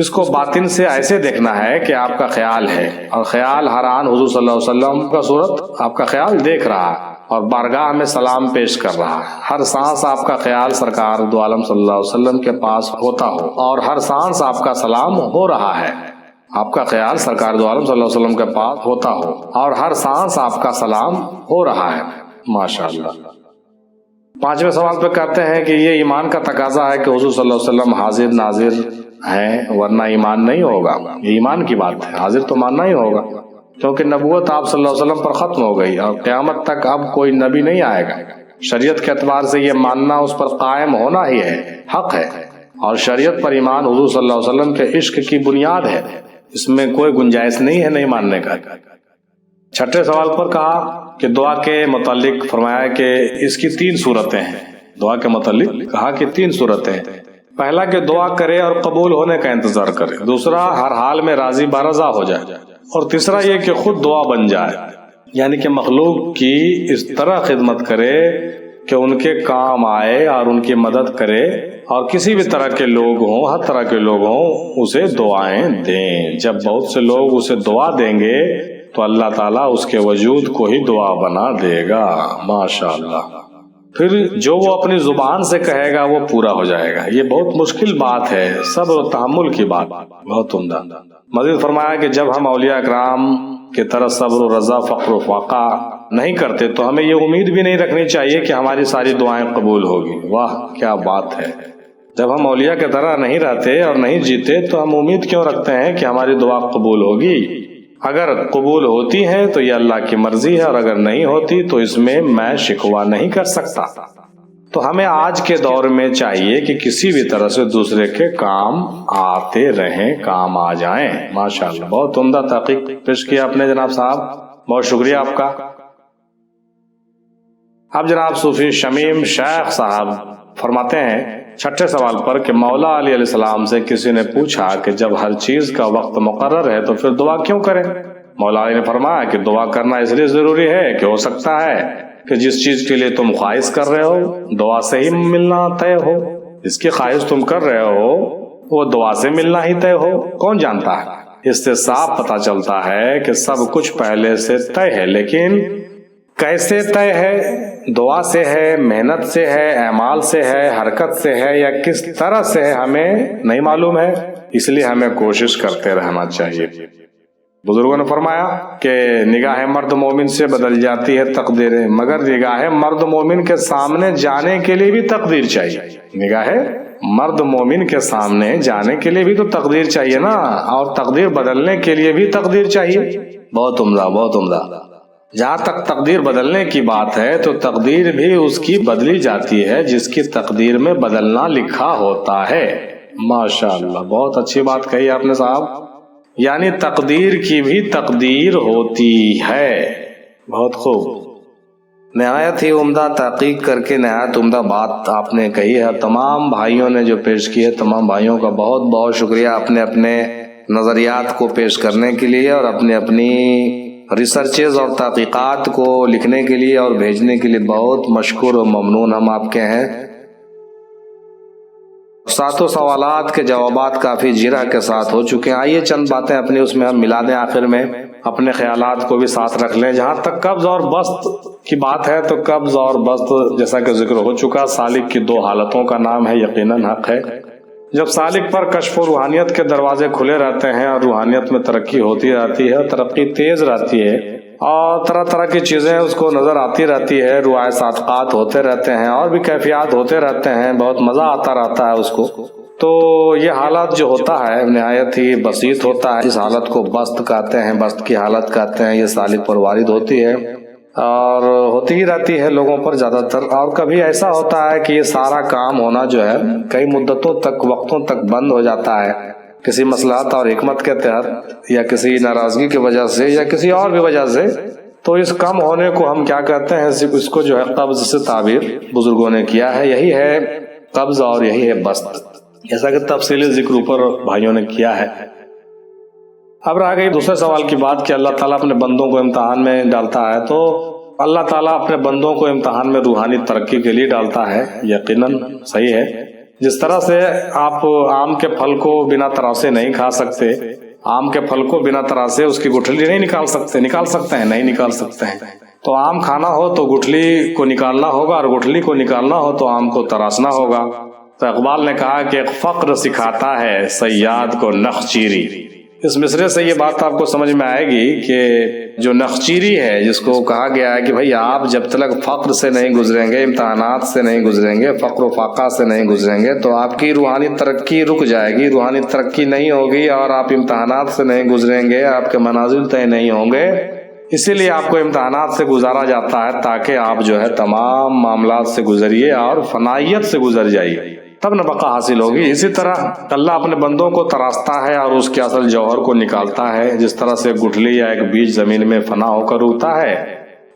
اس کو باطن سے ایسے دیکھنا ہے کہ آپ کا خیال ہے، اور خیال ہر آن حضور صلی اللہ علیہ وسلم کا صورت آپ کا خیال دیکھ رہا ہے اور بارگاہ میں سلام پیش کر رہا ہے۔ ہر سانس آپ کا خیال سرکار دو عالم صلی اللہ علیہ وسلم کے پاس ہوتا ہو، اور ہر سانس آپ کا سلام ہو رہا ہے۔ آپ کا خیال سرکار دو عالم صلی اللہ علیہ وسلم کے پاس ہوتا ہو اور ہر سانس آپ کا سلام ہو رہا ہے۔ ماشاءاللہ۔ 5ویں سوال پہ کہتے ہیں کہ یہ ایمان کا تقاضا ہے کہ حضور صلی اللہ علیہ وسلم حاضر ناظر ہیں، ورنہ ایمان نہیں ہوگا۔ یہ ایمان کی بات ہے، حاضر تو ماننا ہی ہوگا، کیونکہ نبوت آپ صلی اللہ علیہ وسلم پر ختم ہو گئی اور قیامت تک اب کوئی نبی نہیں آئے گا۔ شریعت کے اعتبار سے یہ ماننا اس پر قائم ہونا ہی ہے، حق ہے، اور شریعت پر ایمان حضور صلی اللہ علیہ وسلم کے عشق کی بنیاد ہے، اس میں کوئی گنجائش نہیں ہے نہیں ماننے کا۔ 6ٹھے سوال پر کہا کہ دعا کے متعلق فرمایا کہ اس کی 3 صورتیں ہیں۔ دعا کے متعلق کہا کہ 3 صورتیں ہیں۔ پہلا کہ دعا کرے اور قبول ہونے کا انتظار کرے، دوسرا ہر حال میں راضی برضا ہو جائے، اور تیسرا یہ کہ خود دعا بن جائے، یعنی کہ مخلوق کی اس طرح خدمت کرے کہ ان کے کام آئے اور ان کی مدد کرے، اور کسی بھی طرح کے لوگ ہوں، ہر طرح کے لوگ ہوں، اسے دعائیں دیں۔ جب بہت سے لوگ اسے دعا دیں گے تو اللہ تعالیٰ اس کے وجود کو ہی دعا بنا دے گا۔ ماشاءاللہ۔ پھر جو وہ اپنی زبان سے کہے گا وہ پورا ہو جائے گا۔ یہ بہت مشکل بات ہے، صبر و تحمل کی بات، بہت عمدہ۔ مزید فرمایا کہ جب ہم اولیاء اکرام کی طرح صبر و رضا، فقر و فاقہ نہیں کرتے تو ہمیں یہ امید بھی نہیں رکھنی چاہیے کہ ہماری ساری دعائیں قبول ہوگی۔ واہ کیا بات ہے! جب ہم اولیاء کی طرح نہیں رہتے اور نہیں جیتے تو ہم امید کیوں رکھتے ہیں کہ ہماری دعا قبول ہوگی؟ اگر قبول ہوتی ہے تو یہ اللہ کی مرضی ہے، اور اگر نہیں ہوتی تو اس میں میں شکوہ نہیں کر سکتا۔ تو ہمیں آج کے دور میں چاہیے کہ کسی بھی طرح سے دوسرے کے کام آتے رہیں، کام آ جائیں۔ ماشاءاللہ، بہت عمدہ تحقیق پیش کیا آپ نے جناب صاحب، بہت شکریہ آپ کا۔ اب جناب صوفی شمیم شیخ صاحب فرماتے ہیں 6ٹھے سوال پر کہ مولا علی علیہ السلام سے کسی نے پوچھا کہ جب ہر چیز کا وقت مقرر ہے تو پھر دعا کیوں کریں؟ مولا علی نے فرمایا کہ دعا کرنا اس لیے ضروری ہے کہ ہو سکتا ہے کہ جس چیز کے لیے تم خواہش کر رہے ہو دعا سے ہی ملنا طے ہو۔ جس کی خواہش تم کر رہے ہو وہ دعا سے ملنا ہی طے ہو، کون جانتا ہے؟ اس سے صاف پتہ چلتا ہے کہ سب کچھ پہلے سے طے ہے، لیکن کیسے طے ہے؟ دعا سے ہے، محنت سے ہے، اعمال سے ہے، حرکت سے ہے، یا کس طرح سے ہے ہمیں نہیں معلوم ہے، اس لیے ہمیں کوشش کرتے رہنا چاہیے۔ بزرگوں نے فرمایا کہ نگاہ مرد مومن سے بدل جاتی ہے تقدیریں، مگر نگاہ مرد مومن کے سامنے جانے کے لیے بھی تقدیر چاہیے۔ نگاہ مرد مومن کے سامنے جانے کے لیے بھی تو تقدیر چاہیے نا، اور تقدیر بدلنے کے لیے بھی تقدیر چاہیے۔ بہت عمدہ، بہت عمدہ۔ جہاں تک تقدیر بدلنے کی بات ہے تو تقدیر بھی اس کی بدلی جاتی ہے جس کی تقدیر میں بدلنا لکھا ہوتا ہے۔ ماشاءاللہ، بہت اچھی بات کہی آپ نے صاحب، یعنی تقدیر کی بھی تقدیر ہوتی ہے۔ بہت خوب، نہایت ہی عمدہ تحقیق کر کے نہایت عمدہ بات آپ نے کہی ہے۔ تمام بھائیوں نے جو پیش کی ہے، تمام بھائیوں کا بہت بہت شکریہ اپنے اپنے نظریات کو پیش کرنے کے لیے، اور اپنی ریسرچز اور تحقیقات کو لکھنے کے لیے اور بھیجنے کے لیے بہت مشکور و ممنون ہم آپ کے ہیں۔ 7 سوالات کے جوابات کافی جرح کے ساتھ ہو چکے ہیں۔ آئیے چند باتیں اپنی اس میں ہم ملا دیں، آخر میں اپنے خیالات کو بھی ساتھ رکھ لیں۔ جہاں تک قبض اور بسط کی بات ہے تو قبض اور بسط جیسا کہ ذکر ہو چکا، سالک کی 2 حالتوں کا نام ہے، یقیناً حق ہے۔ جب سالک پر کشف و روحانیت کے دروازے کھلے رہتے ہیں اور روحانیت میں ترقی ہوتی رہتی ہے، ترقی تیز رہتی ہے، اور طرح طرح کی چیزیں اس کو نظر آتی رہتی ہے، روایت صادقات ہوتے رہتے ہیں اور بھی کیفیات ہوتے رہتے ہیں، بہت مزہ آتا رہتا ہے اس کو، تو یہ حالت جو ہوتا ہے نہایت ہی بسیط ہوتا ہے۔ اس حالت کو بسط کہتے ہیں، بسط کی حالت کہتے ہیں۔ یہ سالک پر وارد ہوتی ہے اور ہوتی ہی رہتی ہے لوگوں پر زیادہ تر، اور کبھی ایسا ہوتا ہے کہ یہ سارا کام ہونا جو ہے کئی مدتوں تک، وقتوں تک بند ہو جاتا ہے، کسی مصلحت اور حکمت کے تحت، یا کسی ناراضگی کی وجہ سے، یا کسی اور بھی وجہ سے۔ تو اس کم ہونے کو ہم کیا کہتے ہیں؟ اس کو جو ہے قبض سے تعبیر بزرگوں نے کیا ہے۔ یہی ہے قبض اور یہی ہے بسط، جیسا کہ تفصیلی ذکر اوپر بھائیوں نے کیا ہے۔ اب رہ گئی دوسرے سوال کی بات کہ اللہ تعالیٰ اپنے بندوں کو امتحان میں ڈالتا ہے، تو اللہ تعالیٰ اپنے بندوں کو امتحان میں روحانی ترقی کے لیے ڈالتا ہے، یقیناً صحیح ہے، جس طرح سے آپ آم کے پھل کو بنا تراشے نہیں کھا سکتے، آم کے پھل کو بنا تراشے اس کی گٹھلی نہیں نکال سکتے ہیں؟ نہیں نکال سکتے ہیں۔ تو آم کھانا ہو تو گٹھلی کو نکالنا ہوگا، اور گٹھلی کو نکالنا ہو تو آم کو تراشنا ہوگا۔ تو اقبال نے کہا کہ ایک فقر سکھاتا ہے صیاد کو نخچیری۔ اس مصرے سے یہ بات آپ کو سمجھ میں آئے گی کہ جو نخچیری ہے، جس کو کہا گیا ہے کہ بھائی آپ جب تک فقر سے نہیں گزریں گے، امتحانات سے نہیں گزریں گے، فقر و فاقہ سے نہیں گزریں گے، تو آپ کی روحانی ترقی رک جائے گی، روحانی ترقی نہیں ہوگی، اور آپ امتحانات سے نہیں گزریں گے، آپ کے منازل طے نہیں ہوں گے۔ اسی لیے آپ کو امتحانات سے گزارا جاتا ہے تاکہ آپ جو ہے تمام معاملات سے گزریے اور فنائیت سے گزر جائیے، تب نہ بقا حاصل ہوگی۔ اسی طرح اللہ اپنے بندوں کو تراشتا ہے اور اس کے اصل جوہر کو نکالتا ہے۔ جس طرح سے گٹھلی یا ایک بیج زمین میں فنا ہو کر اگتا ہے،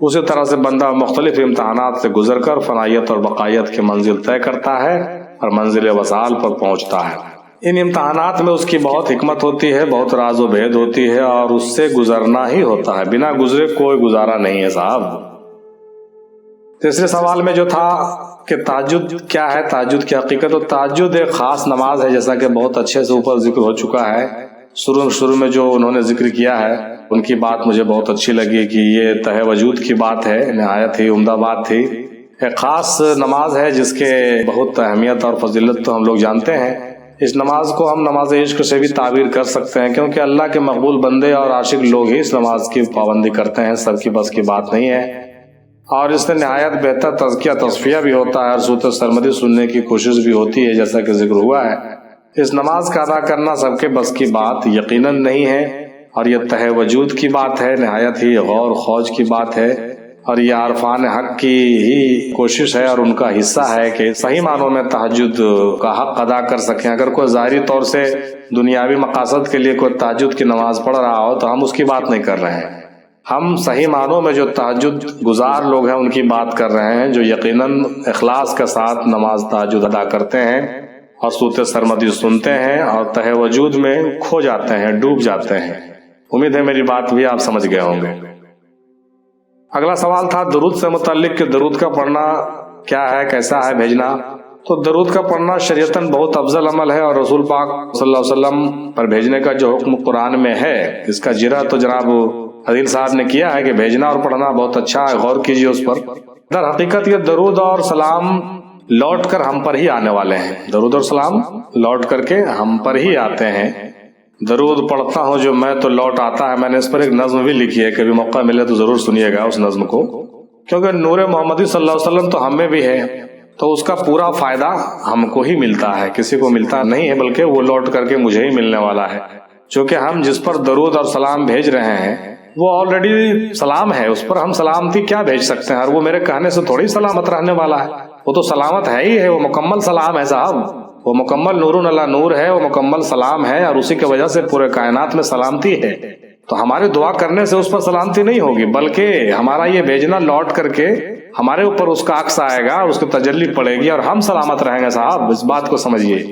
اسی طرح سے بندہ مختلف امتحانات سے گزر کر فنائیت اور بقائیت کی منزل طے کرتا ہے اور منزل وصال پر پہنچتا ہے۔ ان امتحانات میں اس کی بہت حکمت ہوتی ہے، بہت راز و بھید ہوتی ہے، اور اس سے گزرنا ہی ہوتا ہے، بنا گزرے کوئی گزارا نہیں ہے صاحب۔ تیسرے سوال میں جو تھا کہ تہجد کیا ہے، تہجد کی حقیقت، تو تہجد ایک خاص نماز ہے، جیسا کہ بہت اچھے سے اوپر ذکر ہو چکا ہے۔ شروع میں جو انہوں نے ذکر کیا ہے ان کی بات مجھے بہت اچھی لگی کہ یہ تہ وجود کی بات ہے، نہایت ہی عمدہ بات تھی۔ ایک خاص نماز ہے جس کے بہت اہمیت اور فضیلت تو ہم لوگ جانتے ہیں۔ اس نماز کو ہم نماز عشق سے بھی تعبیر کر سکتے ہیں، کیونکہ اللہ کے مقبول بندے اور عاشق لوگ ہی اس نماز کی پابندی کرتے ہیں، سب کی بس کی بات نہیں ہے۔ اور اس میں نہایت بہتر تزکیہ تصفیہ بھی ہوتا ہے اور صوت سرمدی سننے کی کوشش بھی ہوتی ہے، جیسا کہ ذکر ہوا ہے۔ اس نماز کا ادا کرنا سب کے بس کی بات یقیناً نہیں ہے، اور یہ تہ وجود کی بات ہے، نہایت ہی غور خوض کی بات ہے، اور یہ عارفان حق کی ہی کوشش ہے اور ان کا حصہ ہے کہ صحیح معنوں میں تہجد کا حق ادا کر سکیں۔ اگر کوئی ظاہری طور سے دنیاوی مقاصد کے لیے کوئی تہجد کی نماز پڑھ رہا ہو تو ہم اس کی بات نہیں کر رہے ہیں، ہم صحیح معنوں میں جو تہجد گزار لوگ ہیں ان کی بات کر رہے ہیں، جو یقیناً اخلاص کے ساتھ نماز تہجد ادا کرتے ہیں اور صوت سرمدی سنتے ہیں اور تہ وجود میں کھو جاتے ہیں، ڈوب جاتے ہیں۔ امید ہے میری بات بھی آپ سمجھ گئے ہوں گے۔ اگلا سوال تھا درود سے متعلق کہ درود کا پڑھنا کیا ہے، کیسا ہے بھیجنا۔ تو درود کا پڑھنا شریعتاً بہت افضل عمل ہے، اور رسول پاک صلی اللہ علیہ وسلم پر بھیجنے کا جو حکم قرآن میں ہے، اس کا جرا تو جناب عدیل صاحب نے کیا ہے کہ بھیجنا اور پڑھنا بہت اچھا ہے، غور کیجئے اس پر۔ در حقیقت یہ درود اور سلام لوٹ کر ہم پر ہی آنے والے ہیں، درود اور سلام لوٹ کر کے ہم پر ہی آتے ہیں۔ درود پڑھتا ہوں جو میں تو لوٹ آتا ہے، میں نے اس پر ایک نظم بھی لکھی ہے، کبھی موقع ملے تو ضرور سنیے گا اس نظم کو، کیونکہ نور محمدی صلی اللہ علیہ وسلم تو ہم میں بھی ہے، تو اس کا پورا فائدہ ہم کو ہی ملتا ہے، کسی کو ملتا نہیں ہے، بلکہ وہ لوٹ کر کے مجھے ہی ملنے والا ہے۔ چونکہ ہم جس پر درود اور سلام بھیج رہے ہیں وہ آلریڈی سلام ہے، اس پر ہم سلامتی کیا بھیج سکتے ہیں، اور وہ میرے کہنے سے تھوڑی سلامت رہنے والا ہے، وہ تو سلامت ہے ہی ہے، وہ مکمل سلام ہے صاحب، وہ مکمل نور علی نور ہے، وہ مکمل سلام ہے، اور اسی کی وجہ سے پورے کائنات میں سلامتی ہے۔ تو ہمارے دعا کرنے سے اس پر سلامتی نہیں ہوگی، بلکہ ہمارا یہ بھیجنا لوٹ کر کے ہمارے اوپر اس کا عکس آئے گا، اس کی تجلی پڑے گی اور ہم سلامت رہیں گے صاحب، اس بات کو سمجھیے۔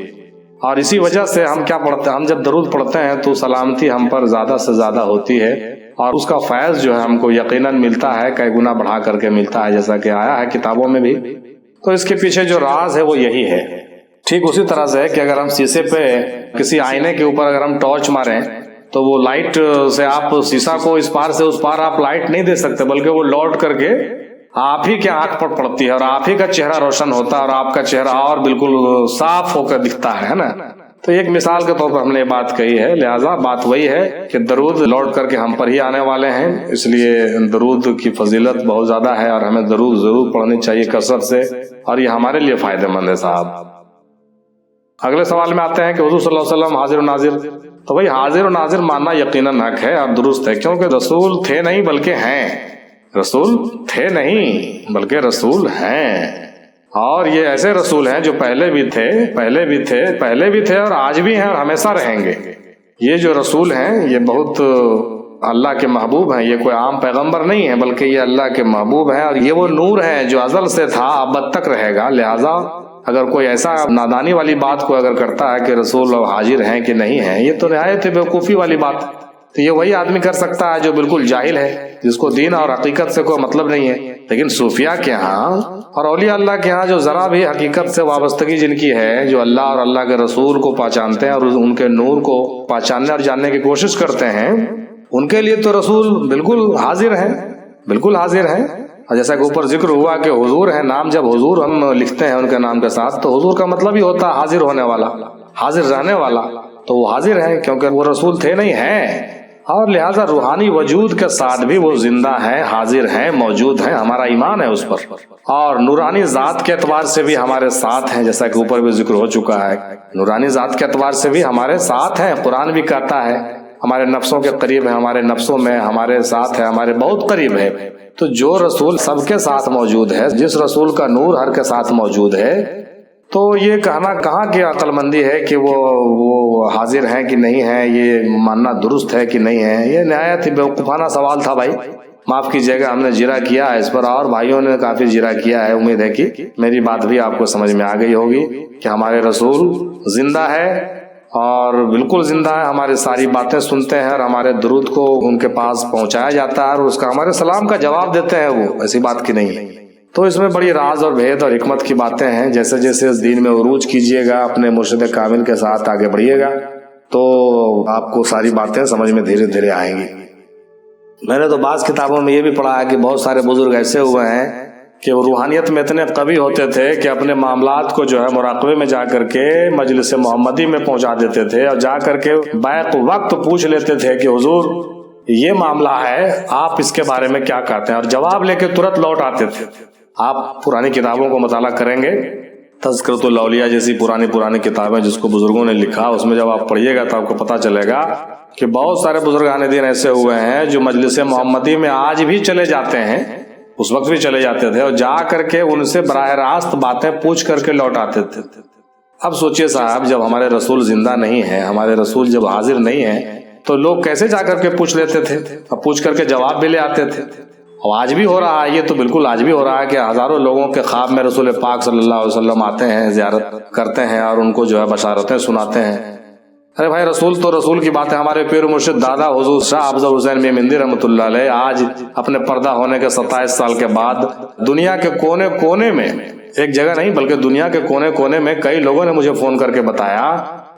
اور اسی وجہ سے ہم کیا پڑھتے ہیں، ہم جب درود پڑھتے ہیں تو سلامتی ہم پر زیادہ سے زیادہ ہوتی ہے، اور اس کا فیض جو ہے ہم کو یقیناً ملتا ہے، کئی گنا بڑھا کر کے ملتا ہے، جیسا کہ آیا ہے کتابوں میں بھی۔ تو اس کے پیچھے جو راز ہے وہ یہی ہے۔ ٹھیک اسی طرح سے کہ اگر ہم شیشے پہ کسی آئینے کے اوپر اگر ہم ٹارچ ماریں تو وہ لائٹ سے آپ شیشہ کو اس پار سے اس پار آپ لائٹ نہیں دے سکتے، بلکہ وہ لوٹ کر کے آپ ہی کے آنکھ پر پڑتی ہے اور آپ ہی کا چہرہ روشن ہوتا ہے اور آپ کا چہرہ اور بالکل صاف ہو کر دکھتا ہے نا۔ تو ایک مثال کے طور پر ہم نے بات کہی ہے، لہٰذا بات وہی ہے کہ درود لوٹ کر کے ہم پر ہی آنے والے ہیں، اس لیے درود کی فضیلت بہت زیادہ ہے اور ہمیں درود ضرور پڑھنی چاہیے کثرت سے، اور یہ ہمارے لیے فائدہ مند ہے صاحب۔ اگلے سوال میں آتے ہیں کہ حضور صلی اللہ علیہ وسلم حاضر و ناظر، تو بھائی حاضر و ناظر ماننا یقیناً حق ہے اور درست ہے، کیونکہ رسول تھے نہیں بلکہ ہیں، رسول تھے نہیں بلکہ رسول ہیں، اور یہ ایسے رسول ہیں جو پہلے بھی تھے اور آج بھی ہیں اور ہمیشہ رہیں گے۔ یہ جو رسول ہیں یہ بہت اللہ کے محبوب ہیں، یہ کوئی عام پیغمبر نہیں ہے بلکہ یہ اللہ کے محبوب ہیں، اور یہ وہ نور ہے جو ازل سے تھا ابد تک رہے گا۔ لہٰذا اگر کوئی ایسا نادانی والی بات کو اگر کرتا ہے کہ رسول حاضر ہیں کہ نہیں ہیں، یہ تو نہایت بیوقوفی والی بات، تو یہ وہی آدمی کر سکتا ہے جو بالکل جاہل ہے، جس کو دین اور حقیقت سے کوئی مطلب نہیں ہے۔ لیکن صوفیاء کے ہاں اور اولیاء اللہ کے ہاں جو ذرا بھی حقیقت سے وابستگی جن کی ہے، جو اللہ اور اللہ کے رسول کو پہچانتے ہیں اور ان کے نور کو پہچاننے اور جاننے کی کوشش کرتے ہیں، ان کے لیے تو رسول بالکل حاضر ہیں، بالکل حاضر ہیں۔ اور جیسا کہ اوپر ذکر ہوا کہ حضور ہے، نام جب حضور ہم لکھتے ہیں ان کے نام کے ساتھ تو حضور کا مطلب ہی ہوتا ہے حاضر ہونے والا، حاضر رہنے والا۔ تو وہ حاضر ہیں کیونکہ وہ رسول تھے نہیں، ہیں، اور لہذا روحانی وجود کے ساتھ بھی وہ زندہ ہیں، حاضر ہیں، موجود ہیں، ہمارا ایمان ہے اس پر۔ اور نورانی ذات کے اعتبار سے بھی ہمارے ساتھ ہیں، جیسا کہ اوپر بھی ذکر ہو چکا ہے، نورانی ذات کے اعتبار سے بھی ہمارے ساتھ ہیں۔ قرآن بھی کہتا ہے ہمارے نفسوں کے قریب ہے، ہمارے نفسوں میں ہمارے ساتھ ہے، ہمارے بہت قریب ہے۔ تو جو رسول سب کے ساتھ موجود ہے، جس رسول کا نور ہر کے ساتھ موجود ہے، تو یہ کہنا کہاں کی عقل مندی ہے کہ وہ حاضر ہیں کہ نہیں ہیں، یہ ماننا درست ہے کہ نہیں ہے؟ یہ نہایت ہی بیوقوفانہ سوال تھا بھائی، معاف کیجیے گا، ہم نے جرا کیا ہے اس پر اور بھائیوں نے کافی جرا کیا ہے۔ امید ہے کہ میری بات بھی آپ کو سمجھ میں آ گئی ہوگی کہ ہمارے رسول زندہ ہے اور بالکل زندہ ہے، ہماری ساری باتیں سنتے ہیں اور ہمارے درود کو ان کے پاس پہنچایا جاتا ہے اور اس کا ہمارے سلام کا جواب دیتے ہیں، وہ ایسی بات کی نہیں ہے۔ تو اس میں بڑی راز اور بھید اور حکمت کی باتیں ہیں۔ جیسے جیسے اس دین میں عروج کیجیے گا، اپنے مرشد کامل کے ساتھ آگے بڑھیے گا تو آپ کو ساری باتیں سمجھ میں دھیرے دھیرے آئیں گی۔ میں نے تو بعض کتابوں میں یہ بھی پڑھا ہے کہ بہت سارے بزرگ ایسے ہوئے ہیں کہ وہ روحانیت میں اتنے قوی ہوتے تھے کہ اپنے معاملات کو جو ہے مراقبے میں جا کر کے مجلس محمدی میں پہنچا دیتے تھے اور جا کر کے بیک وقت پوچھ لیتے تھے کہ حضور یہ معاملہ ہے، آپ اس کے بارے میں کیا کہتے ہیں، اور جواب لے کے ترنت لوٹ آتے تھے۔ آپ پرانی کتابوں کو مطالعہ کریں گے، تذکرۃ الاولیاء جیسی پرانی کتابیں جس کو بزرگوں نے لکھا، اس میں جب آپ پڑھیے گا تو آپ کو پتہ چلے گا کہ بہت سارے بزرگان دین ایسے ہوئے ہیں جو مجلس محمدی میں آج بھی چلے جاتے ہیں، اس وقت بھی چلے جاتے تھے اور جا کر کے ان سے براہ راست باتیں پوچھ کر کے لوٹ آتے تھے۔ اب سوچئے صاحب، جب ہمارے رسول زندہ نہیں ہیں، ہمارے رسول جب حاضر نہیں ہیں تو لوگ کیسے جا کر کے پوچھ لیتے تھے اور پوچھ کر کے جواب بھی لے آتے تھے؟ اور آج بھی ہو رہا ہے، یہ تو بالکل آج بھی ہو رہا ہے کہ ہزاروں لوگوں کے خواب میں رسول پاک صلی اللہ علیہ وسلم آتے ہیں، زیارت کرتے ہیں اور ان کو جو ہے بشارتیں سناتے ہیں۔ ارے بھائی، رسول تو رسول کی بات ہے۔ ہمارے پیر مرشد دادا حضور شاہ افضل حسین میاں مندی رحمۃ اللہ علیہ آج اپنے پردہ ہونے کے 27 سال کے بعد دنیا کے کونے کونے میں، ایک جگہ نہیں بلکہ دنیا کے کونے کونے میں کئی لوگوں نے مجھے فون کر کے بتایا،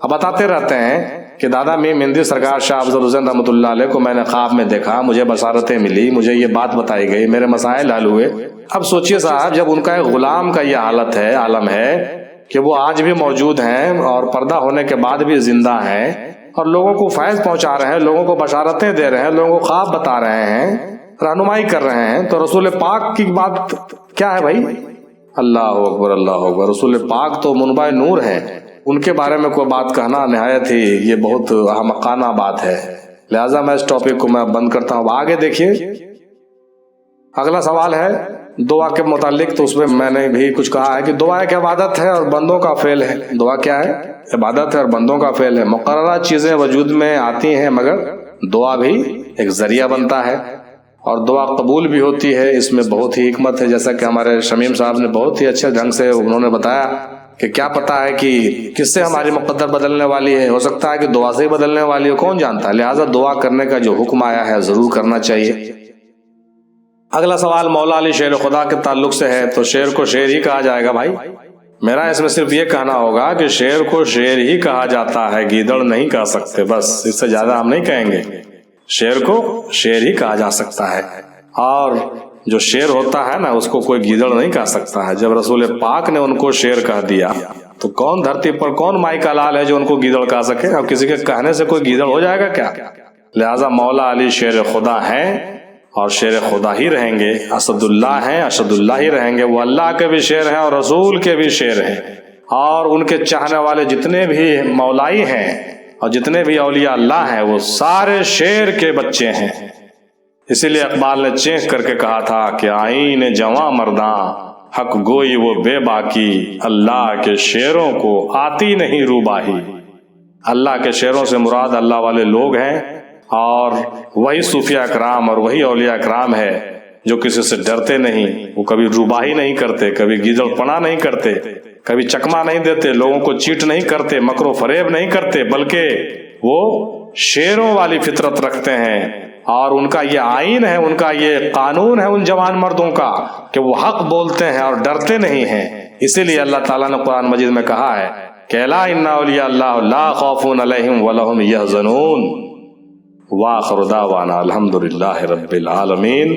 اب بتاتے رہتے ہیں کہ دادا میر مندی سرکار شاہ افضل حسین رحمۃ اللہ علیہ کو میں نے خواب میں دیکھا، مجھے بشارتیں ملی، مجھے یہ بات بتائی گئی، میرے مسائل حل ہوئے۔ اب سوچئے صاحب، جب ان کا ایک غلام کا یہ حالت ہے، عالم ہے کہ وہ آج بھی موجود ہیں اور پردہ ہونے کے بعد بھی زندہ ہیں اور لوگوں کو فیض پہنچا رہے ہیں، لوگوں کو بشارتیں دے رہے ہیں، لوگوں کو خواب بتا رہے ہیں، رہنمائی کر رہے ہیں، تو رسول پاک کی بات کیا ہے بھائی؟ اللہ اکبر، اللہ اکبر۔ رسول پاک تو منبع نور ہیں، ان کے بارے میں کوئی بات کہنا نہایت ہی یہ بہت احمقانہ بات ہے۔ لہٰذا میں اس ٹاپک کو میں بند کرتا ہوں۔ آگے دیکھیے، اگلا سوال ہے دعا کے متعلق، تو اس میں نے بھی کچھ کہا ہے کہ دعا ایک عبادت ہے اور بندوں کا فعل ہے۔ دعا کیا ہے؟ عبادت ہے اور بندوں کا فعل ہے۔ مقررہ چیزیں وجود میں آتی ہیں مگر دعا بھی ایک ذریعہ بنتا ہے اور دعا قبول بھی ہوتی ہے۔ اس میں بہت ہی حکمت ہے، جیسا کہ ہمارے شمیم صاحب نے بہت ہی اچھے ڈھنگ سے انہوں نے بتایا کہ کیا پتا ہے کہ کس سے ہماری مقدر بدلنے والی ہے، ہو سکتا ہے کہ دعا سے ہی بدلنے والی ہے، کون جانتا ہے۔ لہٰذا دعا کرنے کا جو حکم آیا ہے ضرور کرنا چاہیے۔ اگلا سوال مولا علی شیر خدا کے تعلق سے ہے، تو شیر کو شیر ہی کہا جائے گا بھائی؟ میرا اس میں صرف یہ کہنا ہوگا کہ شیر کو شیر ہی کہا جاتا ہے، گیدڑ نہیں کہہ سکتے، بس اس سے زیادہ ہم نہیں کہیں گے۔ شیر کو شیر ہی کہا جا سکتا ہے اور جو شیر ہوتا ہے نا اس کو کوئی گیدڑ نہیں کہہ سکتا ہے۔ جب رسول پاک نے ان کو شیر کہہ دیا تو کون دھرتی پر کون مائی کا لال ہے جو ان کو گیدڑ کہہ سکے؟ اب کسی کے کہنے سے کوئی گیدڑ ہو جائے گا کیا؟ لہٰذا مولا علی شیر خدا ہیں اور شیر خدا ہی رہیں گے، اسد اللہ ہیں، اسد اللہ ہی رہیں گے۔ وہ اللہ کے بھی شیر ہیں اور رسول کے بھی شیر ہیں، اور ان کے چاہنے والے جتنے بھی مولائی ہیں اور جتنے بھی اولیاء اللہ ہیں وہ سارے شیر کے بچے ہیں۔ اسی لیے اقبال نے چینک کر کے کہا تھا کہ آئین جواں مرداں حق گوئی وہ بے باکی، اللہ کے شیروں کو آتی نہیں روباہی۔ اللہ کے شیروں سے مراد اللہ والے لوگ ہیں اور وہی صوفیاء اکرام اور وہی اولیاء اکرام ہے جو کسی سے ڈرتے نہیں، وہ کبھی روباہی نہیں کرتے، کبھی گیدڑ پنا نہیں کرتے، کبھی چکما نہیں دیتے، لوگوں کو چیٹ نہیں کرتے، مکر و فریب نہیں کرتے، بلکہ وہ شیروں والی فطرت رکھتے ہیں، اور ان کا یہ آئین ہے، ان کا یہ قانون ہے ان جوان مردوں کا کہ وہ حق بولتے ہیں اور ڈرتے نہیں ہیں۔ اسی لیے اللہ تعالیٰ نے قرآن مجید میں کہا ہے کہ الا ان اولیاء اللہ لا خوف علیہم ولا هم يحزنون۔ وآخر دعوانا الحمد للہ رب العالمین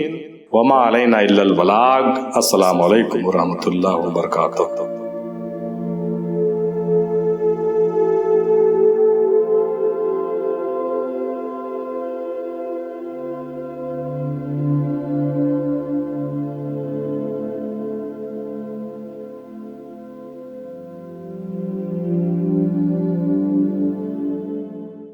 وما علینا الا البلاغ۔ السلام علیکم ورحمۃ اللہ وبرکاتہ۔